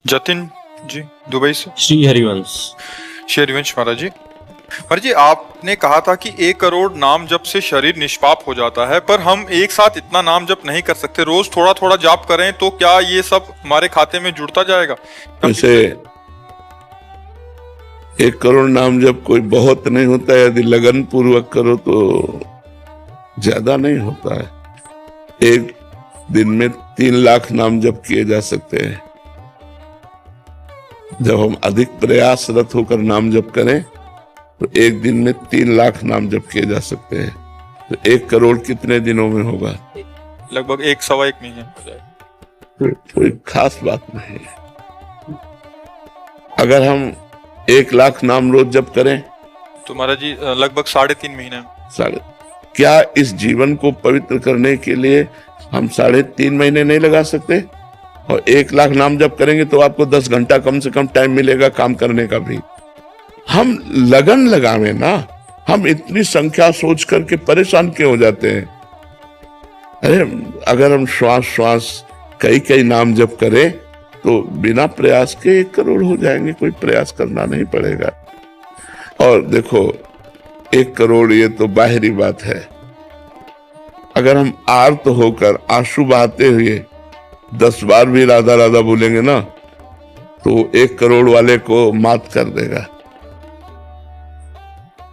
जतिन जी, Dubai से। श्री हरिवंश। श्री हरिवंश महाराज जी, महाराज जी आपने कहा था कि 1 करोड़ नाम जप से शरीर निष्पाप हो जाता है, पर हम एक साथ इतना नाम जप नहीं कर सकते। रोज थोड़ा थोड़ा जाप करें तो क्या ये सब हमारे खाते में जुड़ता जाएगा? वैसे 1 करोड़ नाम जप कोई बहुत नहीं होता है, यदि लगन पूर्वक करो तो ज्यादा नहीं होता है। एक दिन में 3 लाख नाम जप किए जा सकते हैं। जब हम अधिक प्रयासरत होकर नाम जप करें तो एक दिन में 3 लाख नाम जप किए जा सकते हैं। तो 1 करोड़ कितने दिनों में होगा? लगभग 1-1.25 महीने हो जाएगा। कोई खास बात नहीं है। अगर हम 1 लाख नाम रोज जप करें तो महाराज जी लगभग 3.5 महीने। क्या इस जीवन को पवित्र करने के लिए हम 3.5 महीने नहीं लगा सकते? और 1 लाख नाम जप करेंगे तो आपको 10 घंटा कम से कम टाइम मिलेगा काम करने का भी। हम लगन लगावे ना, हम इतनी संख्या सोच करके परेशान क्यों हो जाते हैं? अरे अगर हम श्वास श्वास कई नाम जप करें तो बिना प्रयास के 1 करोड़ हो जाएंगे। कोई प्रयास करना नहीं पड़ेगा। और देखो 1 करोड़ ये तो बाहरी बात है। अगर हम आर्त होकर आंसू बहाते हुए 10 बार भी राधा राधा बोलेंगे ना तो 1 करोड़ वाले को मात कर देगा।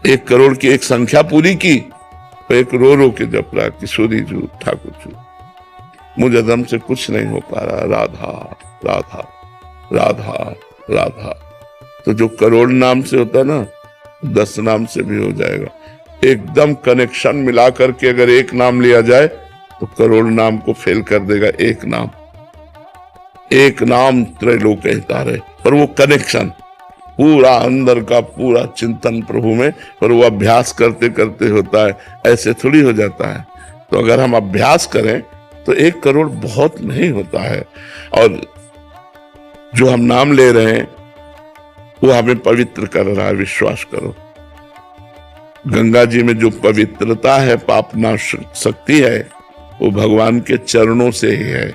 1 करोड़ की एक संख्या पूरी की तो एक रो के जप रहा, किशोरी जू ठाकुर जू, मुझे दम से कुछ नहीं हो पा रहा, राधा राधा राधा राधा। तो जो करोड़ नाम से होता है ना 10 नाम से भी हो जाएगा। एकदम कनेक्शन मिला करके अगर एक नाम लिया जाए तो करोड़ नाम को फेल कर देगा। एक नाम त्रैलोक हितारे, पर वो कनेक्शन पूरा अंदर का पूरा चिंतन प्रभु में, पर वो अभ्यास करते करते होता है, ऐसे थोड़ी हो जाता है। तो अगर हम अभ्यास करें तो 1 करोड़ बहुत नहीं होता है। और जो हम नाम ले रहे हैं वो हमें पवित्र कर रहा है, विश्वास करो। गंगा जी में जो पवित्रता है, पापनाश शक्ति है, वो भगवान के चरणों से ही है,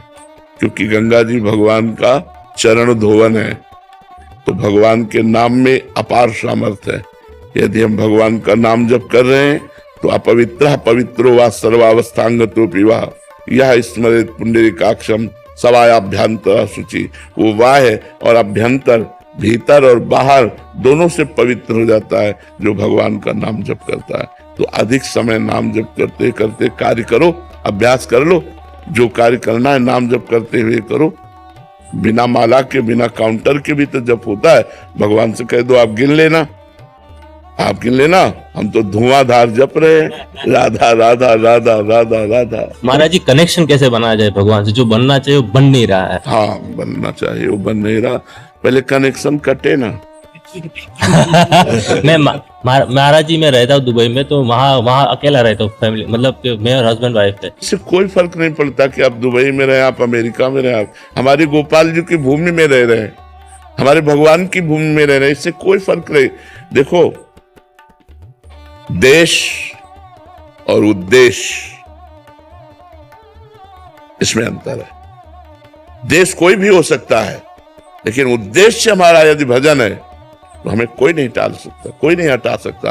क्योंकि गंगा जी भगवान का चरण धोवन है। तो भगवान के नाम में अपार सामर्थ्य है। यदि हम भगवान का नाम जप कर रहे हैं तो अपवित्र पवित्रो वा सर्वावस्थांगतो पिवा यह स्मरेत पुंडरीकाक्षम सवायाभ्यंतर शुचि। वो वाह और अभ्यंतर, भीतर और बाहर दोनों से पवित्र हो जाता है जो भगवान का नाम जप करता है। तो अधिक समय नाम जप करते करते कार्य करो, अभ्यास कर लो। जो कार्य करना है नाम जप करते हुए करो। बिना माला के, बिना काउंटर के भी तो जप होता है। भगवान से कह दो आप गिन लेना, आप गिन लेना, हम तो धुआंधार जप रहे हैं, राधा राधा राधा राधा राधा। महाराज जी कनेक्शन कैसे बनाया जाए भगवान से? जो बनना चाहिए वो बन नहीं रहा है। हाँ, बनना चाहिए वो बन नहीं रहा। पहले कनेक्शन कटे ना। मैं महाराज जी मैं रहता हूँ दुबई में, तो वहाँ अकेला रहता हूँ, फैमिली मतलब कि मैं और हस्बैंड वाइफ है। इससे कोई फर्क नहीं पड़ता कि आप दुबई में रहे, आप अमेरिका में रहे, आप हमारी गोपाल जी की भूमि में रह रहे हैं, हमारे भगवान की भूमि में रह रहे हैं, इससे कोई फर्क नहीं। देखो, देश और उद्देश्य इसमें अंतर है। देश कोई भी हो सकता है, लेकिन उद्देश्य हमारा यदि भजन है तो हमें कोई नहीं टाल सकता, कोई नहीं हटा सकता।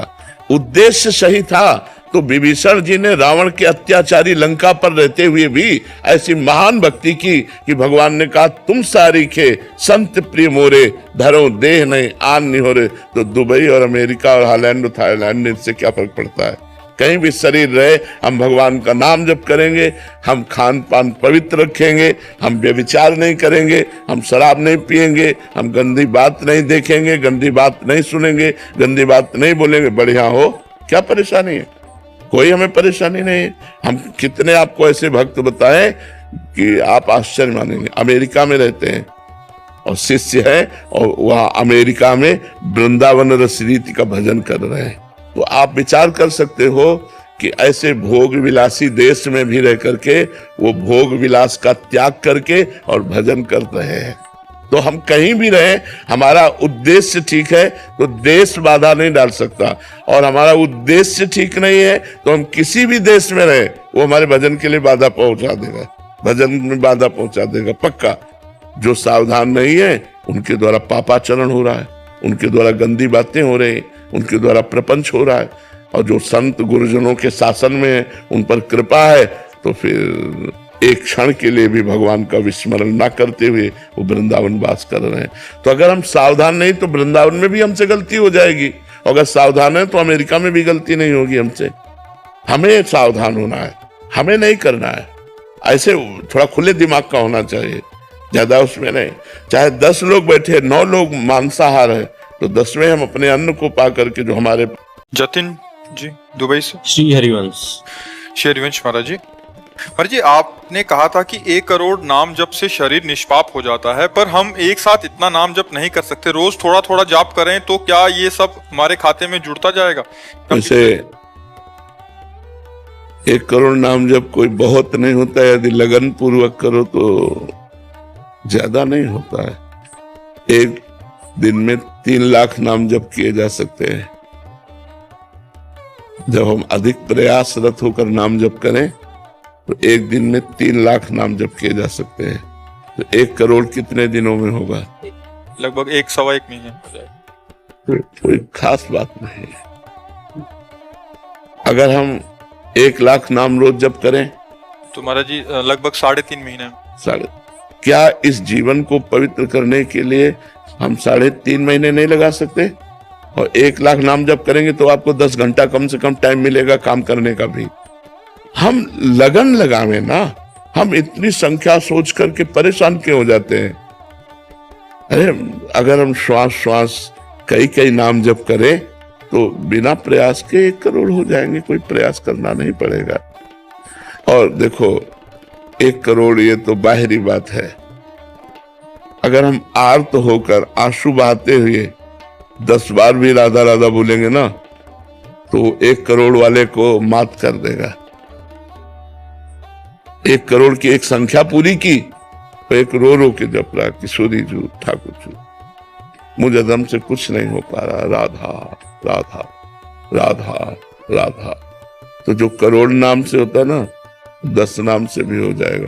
उद्देश्य सही था तो विभीषण जी ने रावण के अत्याचारी लंका पर रहते हुए भी ऐसी महान भक्ति की कि भगवान ने कहा तुम सारी खे संत प्रिय मोरे धरो देह नहीं आन नहीं हो रहे। तो दुबई और अमेरिका और हॉलैंड और थाईलैंड में इससे क्या फर्क पड़ता है? कहीं भी शरीर रहे, हम भगवान का नाम जप करेंगे, हम खान पान पवित्र रखेंगे, हम व्यभिचार नहीं करेंगे, हम शराब नहीं पिएंगे, हम गंदी बात नहीं देखेंगे, गंदी बात नहीं सुनेंगे, गंदी बात नहीं बोलेंगे, बढ़िया हो। क्या परेशानी है? कोई हमें परेशानी नहीं है। हम कितने आपको ऐसे भक्त बताएं कि आप आश्चर्य मानेंगे। अमेरिका में रहते हैं और शिष्य है, और वहाँ अमेरिका में वृंदावन रस रीति का भजन कर रहे हैं। तो आप विचार कर सकते हो कि ऐसे भोग विलासी देश में भी रह करके वो भोग विलास का त्याग करके और भजन कर रहे हैं। तो हम कहीं भी रहे, हमारा उद्देश्य ठीक है तो देश बाधा नहीं डाल सकता, और हमारा उद्देश्य ठीक नहीं है तो हम किसी भी देश में रहे वो हमारे भजन के लिए बाधा पहुंचा देगा, भजन में बाधा पहुंचा देगा पक्का। जो सावधान नहीं है उनके द्वारा पापाचरण हो रहा है, उनके द्वारा गंदी बातें हो रही, उनके द्वारा प्रपंच हो रहा है, और जो संत गुरुजनों के शासन में है, उन पर कृपा है, तो फिर एक क्षण के लिए भी भगवान का विस्मरण ना करते हुए वो वृंदावन वास कर रहे हैं। तो अगर हम सावधान नहीं तो वृंदावन में भी हमसे गलती हो जाएगी, और अगर सावधान है तो अमेरिका में भी गलती नहीं होगी हमसे। हमें सावधान होना है, हमें नहीं करना है। ऐसे थोड़ा खुले दिमाग का होना चाहिए, ज्यादा उसमें नहीं। चाहे 10 लोग बैठे, 9 लोग मांसाहार है, तो 10वें हम अपने अन्न को पा करके जो हमारे। जतिन जी दुबई से। श्री हरिवंश। श्री हरिवंश महाराज जी, महाराज जी आपने कहा था कि 1 करोड़ नाम जप से शरीर निष्पाप हो जाता है, पर हम एक साथ इतना नाम जप नहीं कर सकते। रोज थोड़ा थोड़ा जाप करें तो क्या ये सब हमारे खाते में जुड़ता जाएगा? वैसे 1 करोड़ नाम जप कोई बहुत नहीं होता है, यदि लगन पूर्वक करो तो ज्यादा नहीं होता है। एक दिन में 3 लाख नाम जप किए जा सकते हैं। जब हम अधिक प्रयासरत होकर नाम जप करें तो एक दिन में 3 लाख नाम जप किए जा सकते हैं। तो 1 करोड़ कितने दिनों में होगा? लगभग 1-1.25 महीने हो जाएगा। कोई खास बात नहीं है। अगर हम 1 लाख नाम रोज जप करें तो महाराज जी लगभग 3.5 महीने। क्या इस जीवन को पवित्र करने के लिए हम 3.5 महीने नहीं लगा सकते? और 1 लाख नाम जप करेंगे तो आपको 10 घंटा कम से कम टाइम मिलेगा काम करने का भी। हम लगन लगावे ना, हम इतनी संख्या सोच करके परेशान क्यों हो जाते हैं? अरे अगर हम श्वास श्वास कई नाम जप करें तो बिना प्रयास के 1 करोड़ हो जाएंगे, कोई प्रयास करना नहीं पड़ेगा। और देखो 1 करोड़ ये तो बाहरी बात है। अगर हम आर्त होकर आंसू बहाते हुए 10 बार भी राधा राधा बोलेंगे ना तो 1 करोड़ वाले को मात कर देगा। 1 करोड़ की एक संख्या पूरी की तो एक रो के जप रहा, किशोरी जू ठाकुर जू, मुझे दम से कुछ नहीं हो पा रहा, राधा राधा राधा राधा। तो जो करोड़ नाम से होता ना 10 नाम से भी हो जाएगा।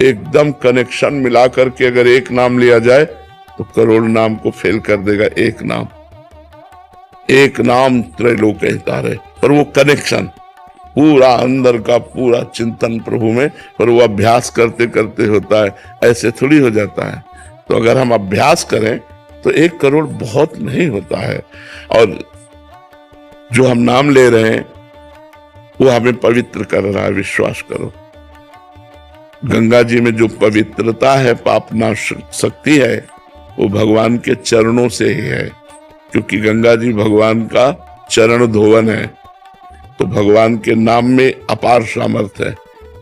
एकदम कनेक्शन मिला करके अगर एक नाम लिया जाए तो करोड़ नाम को फेल कर देगा। एक नाम त्रैलोक हितारे, पर वो कनेक्शन पूरा अंदर का पूरा चिंतन प्रभु में, पर वो अभ्यास करते करते होता है, ऐसे थोड़ी हो जाता है। तो अगर हम अभ्यास करें तो 1 करोड़ बहुत नहीं होता है। और जो हम नाम ले रहे हैं वो हमें पवित्र कर रहा है, विश्वास करो। गंगा जी में जो पवित्रता है, पापनाश शक्ति है, वो भगवान के चरणों से ही है, क्योंकि गंगा जी भगवान का चरण धोवन है। तो भगवान के नाम में अपार सामर्थ्य है।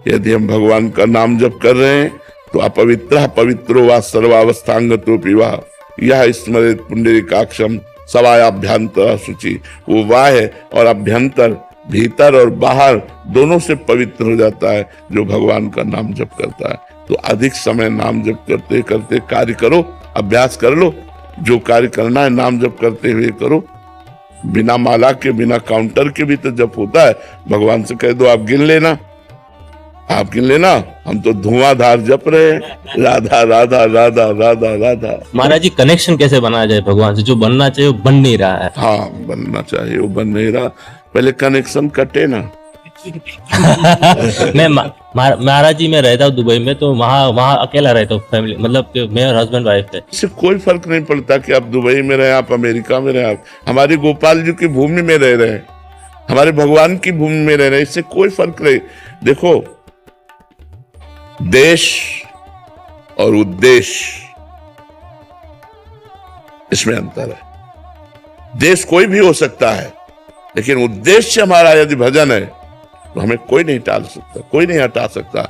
यदि हम भगवान का नाम जप कर रहे हैं तो अपवित्र पवित्रो वा सर्वावस्थांगतो पिवा यह स्मरित पुंडरीकाक्षम सवायाभ्यंतर शुचि। वो वाह है और अभ्यंतर, भीतर और बाहर दोनों से पवित्र हो जाता है जो भगवान का नाम जप करता है। तो अधिक समय नाम जप करते करते कार्य करो, अभ्यास कर लो। जो कार्य करना है नाम जप करते हुए करो। बिना माला के, बिना काउंटर के भी तो जप होता है। भगवान से कह दो आप गिन लेना, आप गिन लेना, हम तो धुआंधार जप रहे हैं, राधा राधा राधा राधा राधा। महाराज जी कनेक्शन कैसे बनाया जाए भगवान से? जो बनना चाहिए वो बन नहीं रहा है। हाँ, बनना चाहिए वो बन नहीं रहा। पहले कनेक्शन कटे ना। मैं महाराज जी मैं रहता हूँ दुबई में, तो वहाँ अकेला रहता हूँ, फैमिली मतलब कि मैं और हस्बैंड वाइफ है। इससे कोई फर्क नहीं पड़ता कि आप दुबई में रहे, आप अमेरिका में रहे, आप हमारी गोपाल जी की भूमि में रह रहे हैं, हमारे भगवान की भूमि में रह रहे हैं, इससे कोई फर्क नहीं। देखो, देश और उद्देश्य इसमें अंतर है। देश कोई भी हो सकता है, लेकिन उद्देश्य हमारा यदि भजन है तो हमें कोई नहीं टाल सकता, कोई नहीं हटा सकता।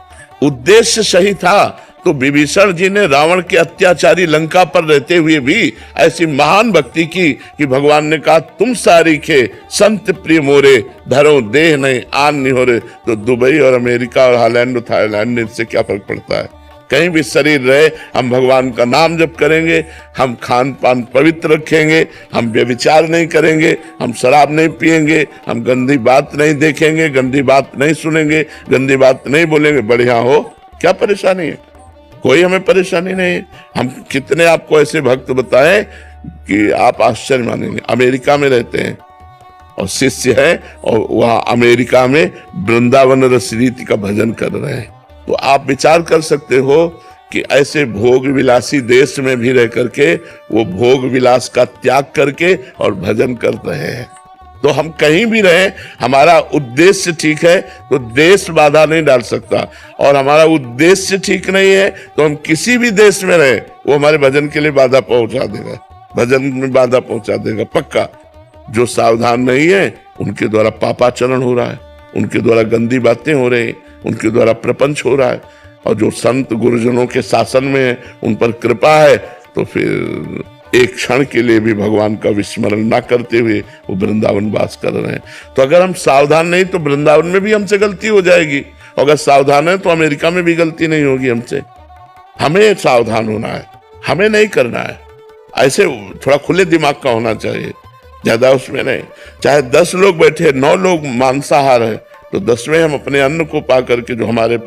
उद्देश्य सही था तो विभीषण जी ने रावण के अत्याचारी लंका पर रहते हुए भी ऐसी महान भक्ति की कि भगवान ने कहा तुम सारी खे संत प्रिय मोरे, धरो देह नहीं आन नहीं हो रहे। तो दुबई और अमेरिका और हॉलैंड और थाईलैंड, इससे क्या फर्क पड़ता है? कहीं भी शरीर रहे, हम भगवान का नाम जप करेंगे, हम खान पान पवित्र रखेंगे, हम व्यभिचार नहीं करेंगे, हम शराब नहीं पिएंगे, हम गंदी बात नहीं देखेंगे, गंदी बात नहीं सुनेंगे, गंदी बात नहीं बोलेंगे। बढ़िया हो, क्या परेशानी है? कोई हमें परेशानी नहीं। हम कितने आपको ऐसे भक्त बताएं कि आप आश्चर्य मानेंगे। अमेरिका में रहते हैं और शिष्य है, और वहां अमेरिका में वृंदावन रस रीति का भजन कर रहे हैं। तो आप विचार कर सकते हो कि ऐसे भोग विलासी देश में भी रह करके वो भोग विलास का त्याग करके और भजन कर रहे हैं। तो हम कहीं भी रहे, हमारा उद्देश्य ठीक है तो देश बाधा नहीं डाल सकता, और हमारा उद्देश्य ठीक नहीं है तो हम किसी भी देश में रहे वो हमारे भजन के लिए बाधा पहुंचा देगा, भजन में बाधा पहुंचा देगा पक्का। जो सावधान नहीं है उनके द्वारा पापाचरण हो रहा है, उनके द्वारा गंदी बातें हो रही हैं, उनके द्वारा प्रपंच हो रहा है। और जो संत गुरुजनों के शासन में है, उन पर कृपा है, तो फिर एक क्षण के लिए भी भगवान का विस्मरण ना करते हुए वो वृंदावन वास कर रहे हैं। तो अगर हम सावधान नहीं तो वृंदावन में भी हमसे गलती हो जाएगी, और अगर सावधान है तो अमेरिका में भी गलती नहीं होगी हमसे। हमें सावधान होना है, हमें नहीं करना है। ऐसे थोड़ा खुले दिमाग का होना चाहिए, ज्यादा उसमें नहीं। चाहे 10 लोग बैठे, 9 लोग मांसाहार है, तो 10वें हम अपने अन्न को पा करके जो हमारे